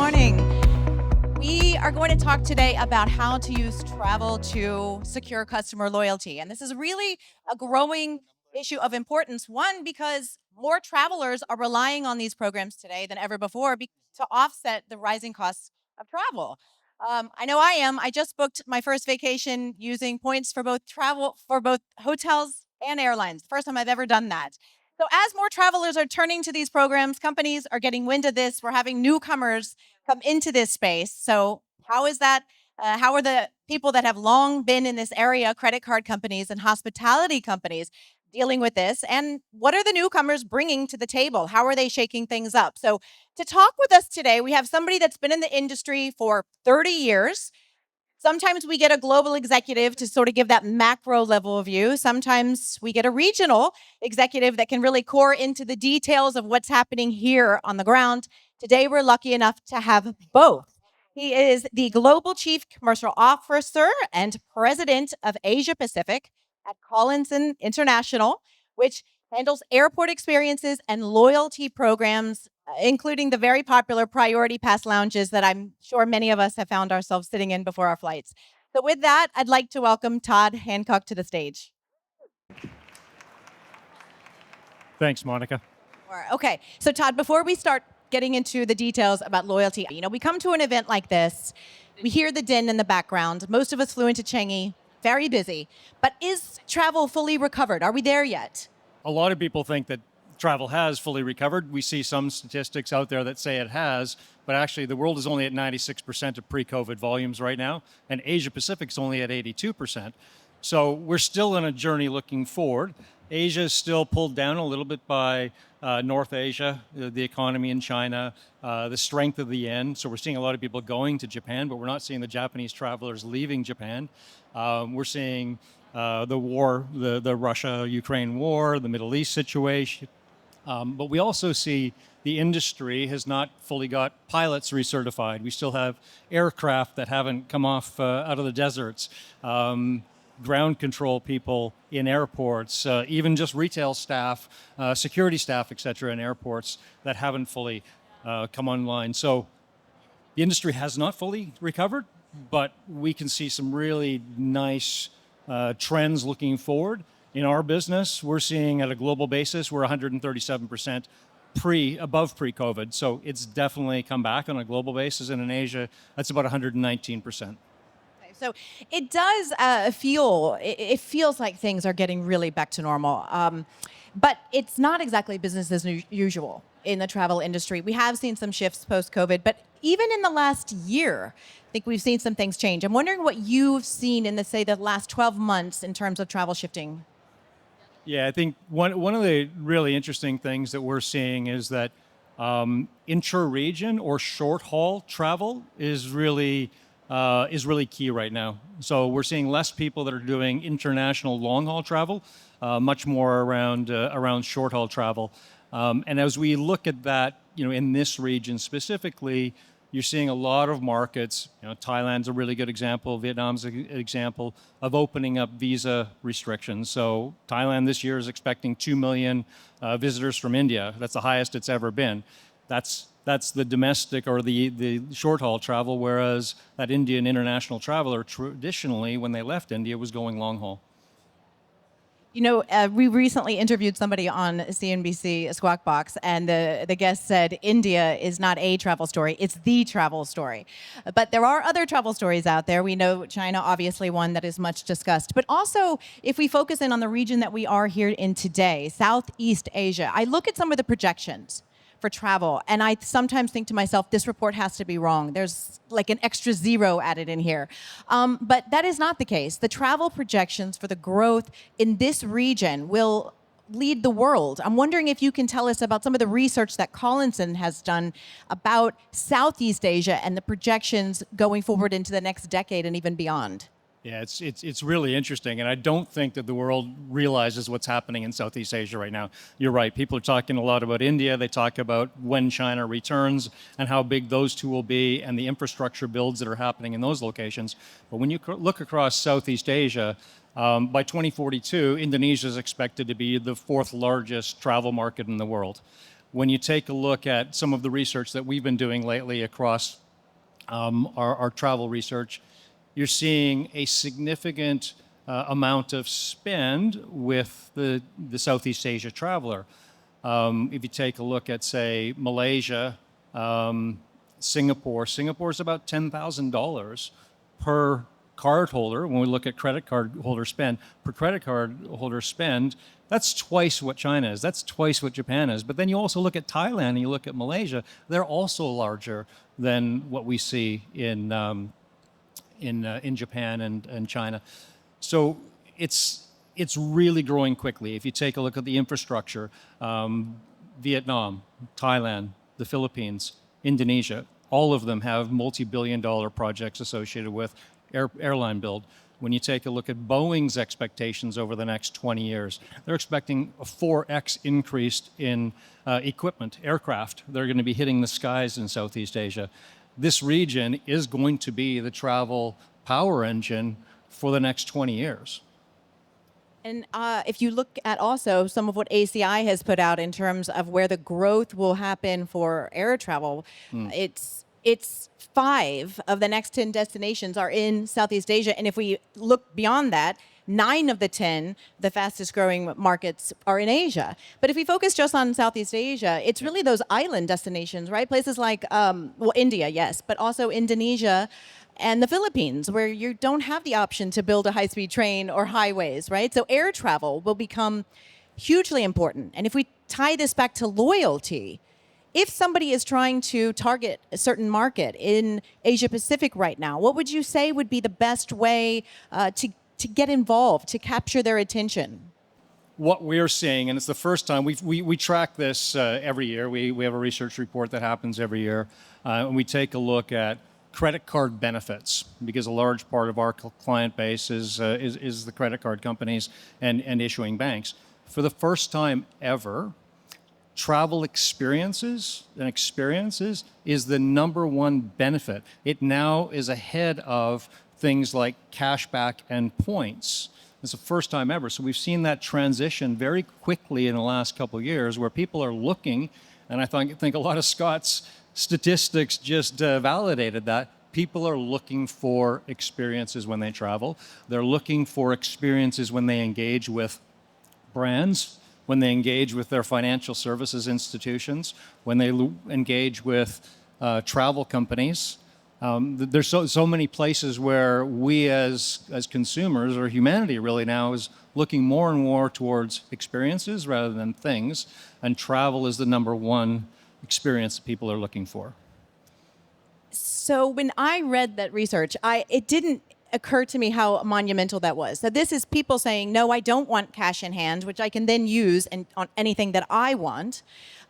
morning. We are going to talk today about how to use travel to secure customer loyalty. And this is really a growing issue of importance. One, because more travelers are relying on these programs today than ever before to offset the rising costs of travel. I know I am. I just booked my first vacation using points for both hotels and airlines. First time I've ever done that. So as more travelers are turning to these programs, companies are getting wind of this. We're having newcomers come into this space. So how is that? How are the people that have long been in this area, credit card companies and hospitality companies, dealing with this? And what are the newcomers bringing to the table? How are they shaking things up? So to talk with us today, we have somebody that's been in the industry for 30 years. Sometimes we get a global executive to sort of give that macro level of view. Sometimes we get a regional executive that can really core into the details of what's happening here on the ground. Today, we're lucky enough to have both. He is the Global Chief Commercial Officer and President of Asia Pacific at Collinson International, which handles airport experiences and loyalty programs, including the very popular Priority Pass lounges that I'm sure many of us have found ourselves sitting in before our flights. So with that, I'd like to welcome Todd Handcock to the stage. Thanks, Monica. Okay, so Todd, before we start getting into the details about loyalty, we come to an event like this, we hear the din in the background. Most of us flew into Changi, very busy. But is travel fully recovered? Are we there yet? A lot of people think that travel has fully recovered. We see some statistics out there that say it has, but actually the world is only at 96% of pre-COVID volumes right now, and Asia Pacific's only at 82%. So we're still on a journey looking forward. Asia is still pulled down a little bit by North Asia, the economy in China, the strength of the yen. So we're seeing a lot of people going to Japan, but we're not seeing the Japanese travelers leaving Japan. We're seeing the war, the Russia-Ukraine war, the Middle East situation. But we also see the industry has not fully got pilots recertified. We still have aircraft that haven't come off out of the deserts, ground control people in airports, even just retail staff, security staff, et cetera, in airports that haven't fully come online. So the industry has not fully recovered, but we can see some really nice trends looking forward. In our business, we're seeing at a global basis, we're 137% above pre-COVID. So it's definitely come back on a global basis. And in Asia, that's about 119%. So it does it feels like things are getting really back to normal. But it's not exactly business as usual in the travel industry. We have seen some shifts post-COVID, but even in the last year, I think we've seen some things change. I'm wondering what you've seen in the last 12 months in terms of travel shifting. Yeah, I think one of the really interesting things that we're seeing is that intra-region or short-haul travel is really key right now. So we're seeing less people that are doing international long-haul travel, much more around short-haul travel. And as we look at that, in this region specifically, you're seeing a lot of markets. Thailand's a really good example. Vietnam's an example of opening up visa restrictions. So Thailand this year is expecting 2 million visitors from India. That's the highest it's ever been. That's the domestic or the short-haul travel, whereas that Indian international traveler traditionally, when they left India, was going long-haul. We recently interviewed somebody on CNBC Squawk Box, and the guest said India is not a travel story, it's the travel story. But there are other travel stories out there. We know China, obviously one that is much discussed. But also, if we focus in on the region that we are here in today, Southeast Asia, I look at some of the projections for travel, and I sometimes think to myself, this report has to be wrong. There's like an extra zero added in here. But that is not the case. The travel projections for the growth in this region will lead the world. I'm wondering if you can tell us about some of the research that Collinson has done about Southeast Asia and the projections going forward into the next decade and even beyond. Yeah, it's really interesting, and I don't think that the world realizes what's happening in Southeast Asia right now. You're right, people are talking a lot about India. They talk about when China returns and how big those two will be and the infrastructure builds that are happening in those locations. But when you look across Southeast Asia, by 2042, Indonesia is expected to be the fourth largest travel market in the world. When you take a look at some of the research that we've been doing lately across our travel research, you're seeing a significant amount of spend with the Southeast Asia traveler. If you take a look at, say, Malaysia, Singapore is about $10,000 per card holder. When we look at credit card holder spend, per credit card holder spend, that's twice what China is. That's twice what Japan is. But then you also look at Thailand and you look at Malaysia, they're also larger than what we see in Japan and China. So it's really growing quickly. If you take a look at the infrastructure, Vietnam, Thailand, the Philippines, Indonesia, all of them have multi-billion-dollar projects associated with airline build. When you take a look at Boeing's expectations over the next 20 years, they're expecting a 4x increase in equipment, aircraft. They're going to be hitting the skies in Southeast Asia. This region is going to be the travel power engine for the next 20 years. And if you look at also some of what ACI has put out in terms of where the growth will happen for air travel, it's 5 of the next 10 destinations are in Southeast Asia. And if we look beyond that, 9 of the 10, the fastest growing markets, are in Asia. But if we focus just on Southeast Asia, it's really those island destinations, right? Places like, India, yes, but also Indonesia and the Philippines, where you don't have the option to build a high-speed train or highways, right? So air travel will become hugely important. And if we tie this back to loyalty, if somebody is trying to target a certain market in Asia Pacific right now, what would you say would be the best way to get involved, to capture their attention? What we're seeing, and it's the first time, we track this every year. We have a research report that happens every year, and we take a look at credit card benefits, because a large part of our client base is the credit card companies and issuing banks. For the first time ever, travel experiences is the number one benefit. It now is ahead of things like cashback and points. It's the first time ever. So we've seen that transition very quickly in the last couple of years, where people are looking, and I think a lot of Scott's statistics just validated that. People are looking for experiences when they travel. They're looking for experiences when they engage with brands, when they engage with their financial services institutions, when they engage with travel companies. There's so many places where we as consumers, or humanity really now, is looking more and more towards experiences rather than things, and travel is the number one experience that people are looking for. So when I read that research, it didn't occur to me how monumental that was. So this is people saying, no, I don't want cash in hand, which I can then use on anything that I want.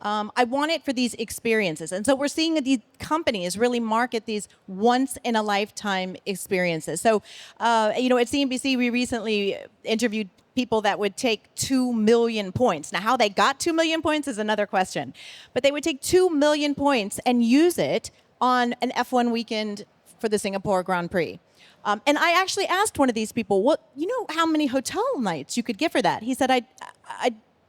I want it for these experiences. And so we're seeing that these companies really market these once-in-a-lifetime experiences. So, at CNBC, we recently interviewed people that would take 2 million points. Now, how they got 2 million points is another question. But they would take 2 million points and use it on an F1 weekend for the Singapore Grand Prix. And I actually asked one of these people, how many hotel nights you could get for that? He said,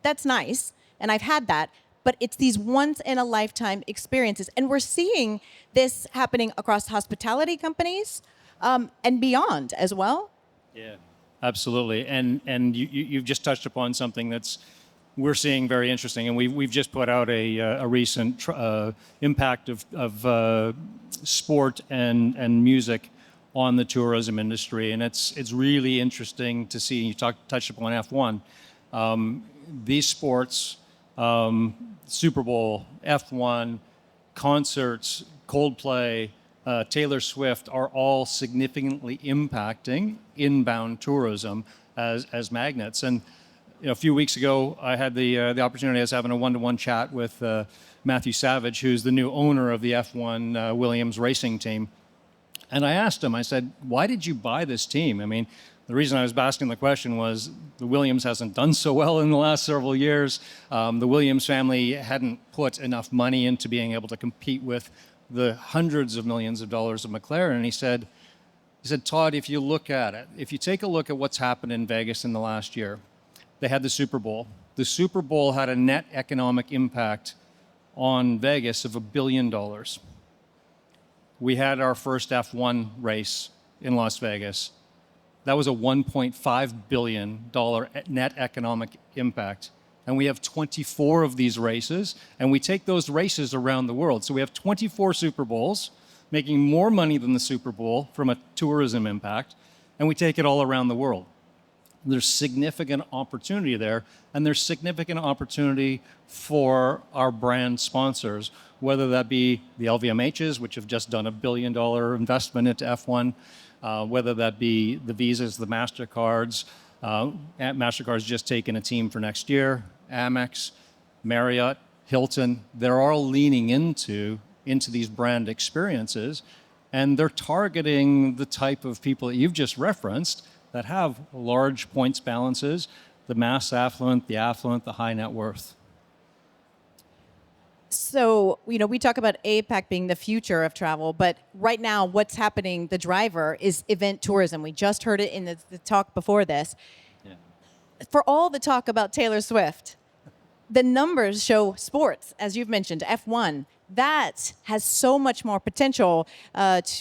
that's nice, and I've had that, but it's these once-in-a-lifetime experiences. And we're seeing this happening across hospitality companies and beyond as well. Yeah, absolutely. And you've just touched upon something that's we're seeing very interesting. And we've just put out a recent impact of sport and music on the tourism industry, and it's really interesting to see. You touched upon F1. These sports, Super Bowl, F1, concerts, Coldplay, Taylor Swift, are all significantly impacting inbound tourism as magnets. And a few weeks ago, I had the opportunity. I was having a one-to-one chat with Matthew Savage, who's the new owner of the F1 Williams racing team. And I asked him, I said, why did you buy this team? I mean, the reason I was asking the question was the Williams hasn't done so well in the last several years. The Williams family hadn't put enough money into being able to compete with the hundreds of millions of dollars of McLaren. And he said, Todd, if you look at it, if you take a look at what's happened in Vegas in the last year, they had the Super Bowl. The Super Bowl had a net economic impact on Vegas of $1 billion. We had our first F1 race in Las Vegas. That was a $1.5 billion net economic impact. And we have 24 of these races, and we take those races around the world. So we have 24 Super Bowls, making more money than the Super Bowl from a tourism impact, and we take it all around the world. There's significant opportunity there, and there's significant opportunity for our brand sponsors, whether that be the LVMHs, which have just done $1 billion investment into F1, whether that be the Visas, the MasterCards. MasterCard's just taken a team for next year, Amex, Marriott, Hilton. They're all leaning into these brand experiences, and they're targeting the type of people that you've just referenced that have large points balances, the mass affluent, the high net worth. So, we talk about APAC being the future of travel, but right now what's happening, the driver, is event tourism. We just heard it in the talk before this. Yeah. For all the talk about Taylor Swift, the numbers show sports, as you've mentioned, F1. That has so much more potential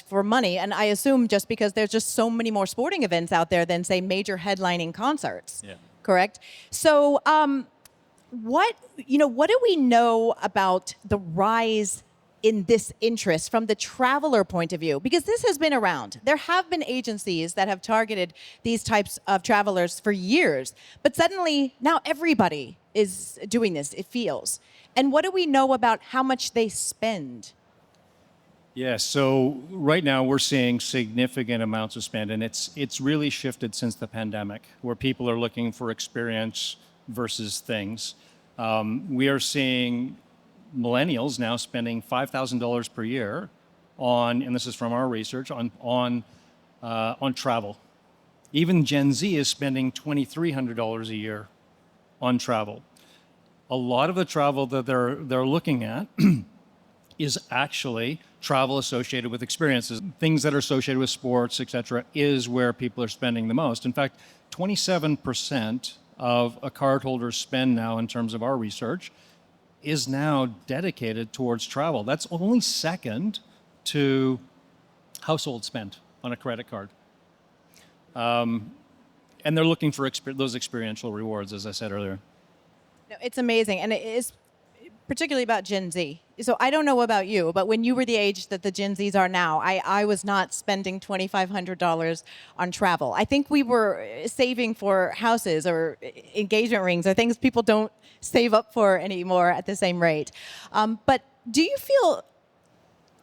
for money, and I assume just because there's just so many more sporting events out there than, say, major headlining concerts. Yeah. Correct? So, what do we know about the rise in this interest from the traveler point of view? Because this has been around. There have been agencies that have targeted these types of travelers for years, but suddenly now everybody is doing this, it feels. And what do we know about how much they spend? Yeah, so right now we're seeing significant amounts of spend, and it's really shifted since the pandemic, where people are looking for experience versus things. We are seeing millennials now spending $5,000 per year on, and this is from our research, on travel. Even Gen Z is spending $2,300 a year on travel. A lot of the travel that they're looking at is actually travel associated with experiences. Things that are associated with sports, et cetera, is where people are spending the most. In fact, 27% of a cardholder's spend now, in terms of our research, is now dedicated towards travel. That's only second to household spend on a credit card. And they're looking for those experiential rewards, as I said earlier. No, it's amazing, and it is particularly about Gen Z. So I don't know about you, but when you were the age that the Gen Zs are now, I was not spending $2,500 on travel. I think we were saving for houses or engagement rings or things people don't save up for anymore at the same rate. But do you feel,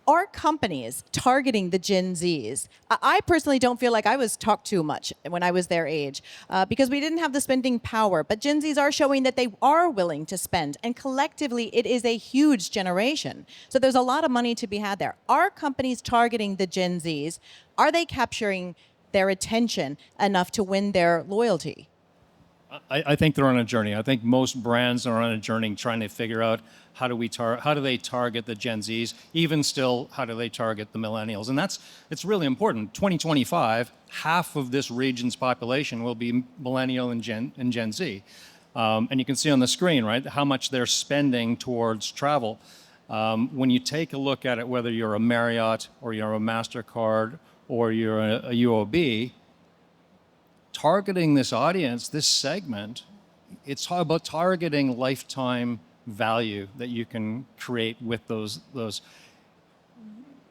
are companies targeting the Gen Zs? I personally don't feel like I was talked to much when I was their age because we didn't have the spending power. But Gen Zs are showing that they are willing to spend. And collectively, it is a huge generation. So there's a lot of money to be had there. Are companies targeting the Gen Zs? Are they capturing their attention enough to win their loyalty? I think they're on a journey. I think most brands are on a journey trying to figure out how do they target the Gen Zs, even still, how do they target the millennials? And it's really important. 2025, half of this region's population will be millennial and Gen Z. And you can see on the screen, right, how much they're spending towards travel. When you take a look at it, whether you're a Marriott or you're a MasterCard or you're a UOB, targeting this audience, this segment, it's about targeting lifetime value that you can create with those.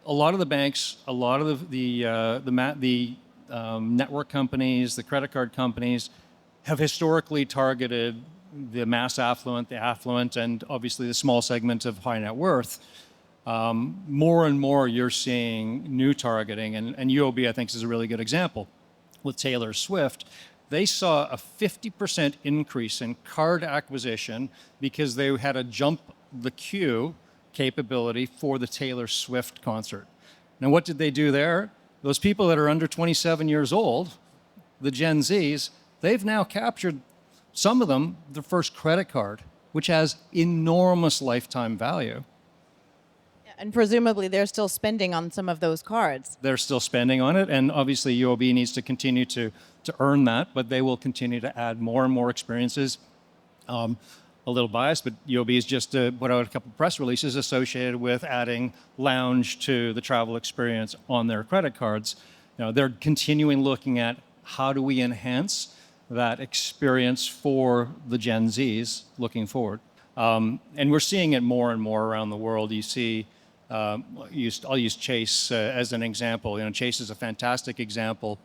A lot of the banks, a lot of the network companies, the credit card companies, have historically targeted the mass affluent, the affluent, and obviously the small segment of high net worth. More and more, you're seeing new targeting, and UOB, I think, is a really good example. With Taylor Swift, they saw a 50% increase in card acquisition because they had a jump the queue capability for the Taylor Swift concert. Now, what did they do there? Those people that are under 27 years old, the Gen Zs, they've now captured, some of them, their first credit card, which has enormous lifetime value. And presumably they're still spending on some of those cards. They're still spending on it, and obviously UOB needs to continue to earn that, but they will continue to add more and more experiences. a little biased, but UOB has just put out a couple press releases associated with adding lounge to the travel experience on their credit cards. They're continuing looking at how do we enhance that experience for the Gen Zs looking forward. And we're seeing it more and more around the world. You see, I'll use Chase as an example. Chase is a fantastic example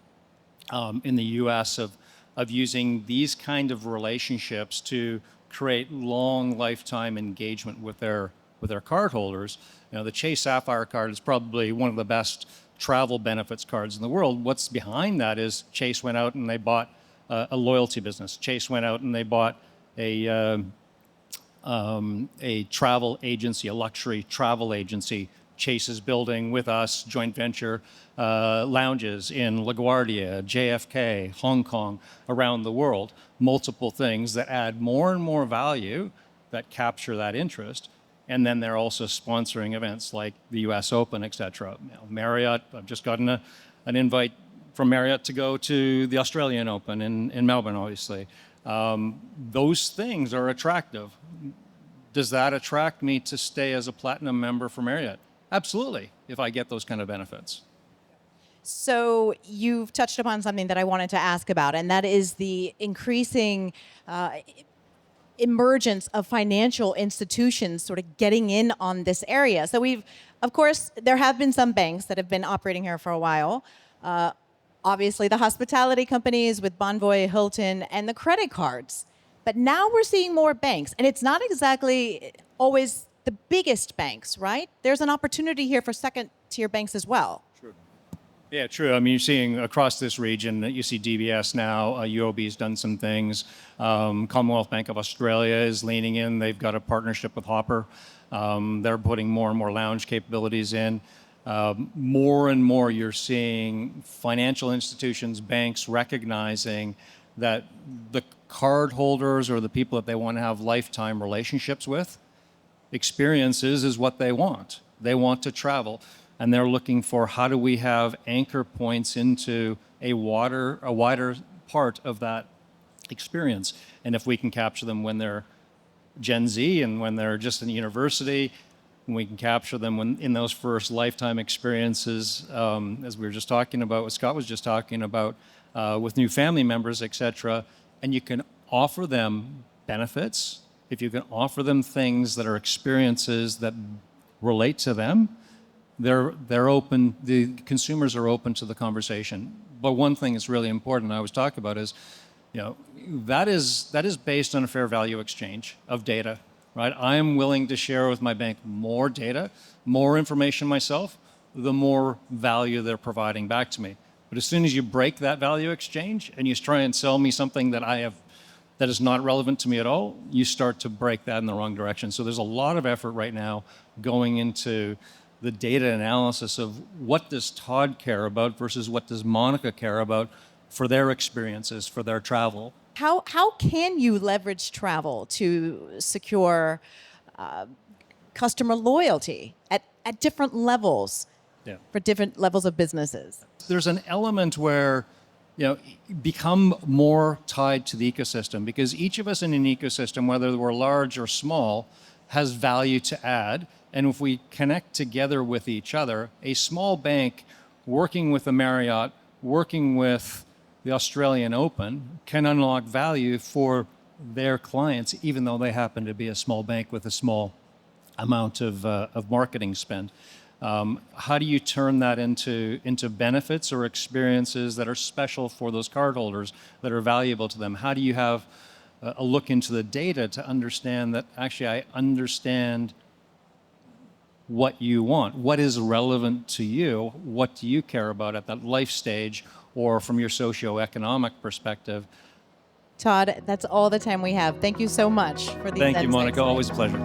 in the U.S. of using these kind of relationships to create long lifetime engagement with their cardholders. The Chase Sapphire card is probably one of the best travel benefits cards in the world. What's behind that is Chase went out and they bought a loyalty business. Chase went out and they bought a travel agency, a luxury travel agency. Chase is building with us joint venture lounges in LaGuardia, JFK, Hong Kong, around the world. Multiple things that add more and more value that capture that interest. And then they're also sponsoring events like the US Open, et cetera. Marriott, I've just gotten an invite from Marriott to go to the Australian Open in Melbourne, obviously. Those things are attractive. Does that attract me to stay as a platinum member for Marriott? Absolutely, if I get those kind of benefits. So you've touched upon something that I wanted to ask about, and that is the increasing emergence of financial institutions sort of getting in on this area. So of course, there have been some banks that have been operating here for a while. Obviously, the hospitality companies with Bonvoy, Hilton, and the credit cards. But now we're seeing more banks, and it's not exactly always the biggest banks, right? There's an opportunity here for second-tier banks as well. True. Yeah, true. I mean, you're seeing across this region that you see DBS now, UOB's done some things. Commonwealth Bank of Australia is leaning in. They've got a partnership with Hopper. They're putting more and more lounge capabilities in. More and more you're seeing financial institutions, banks recognizing that the card holders or the people that they want to have lifetime relationships with, experiences is what they want. They want to travel, and they're looking for how do we have anchor points into a wider part of that experience. And if we can capture them when they're Gen Z and when they're just in university, and we can capture them when in those first lifetime experiences, as we were just talking about, what Scott was just talking about, with new family members, et cetera, and you can offer them benefits, if you can offer them things that are experiences that relate to them, they're open, the consumers are open to the conversation. But one thing that's really important I always talk about is, that is based on a fair value exchange of data, right? I am willing to share with my bank more data, more information myself, the more value they're providing back to me. But as soon as you break that value exchange and you try and sell me something that that is not relevant to me at all, you start to break that in the wrong direction. So there's a lot of effort right now going into the data analysis of what does Todd care about versus what does Monica care about for their experiences, for their travel. How can you leverage travel to secure customer loyalty at different levels for different levels of businesses? There's an element where become more tied to the ecosystem, because each of us in an ecosystem, whether we're large or small, has value to add. And if we connect together with each other, a small bank working with a Marriott, working with the Australian Open can unlock value for their clients, even though they happen to be a small bank with a small amount of marketing spend. How do you turn that into benefits or experiences that are special for those cardholders, that are valuable to them? How do you have a look into the data to understand that actually I understand what you want, what is relevant to you, what do you care about at that life stage or from your socioeconomic perspective? Todd, that's all the time we have. Thank you so much for these insights. Thank you, Monica. Always a pleasure.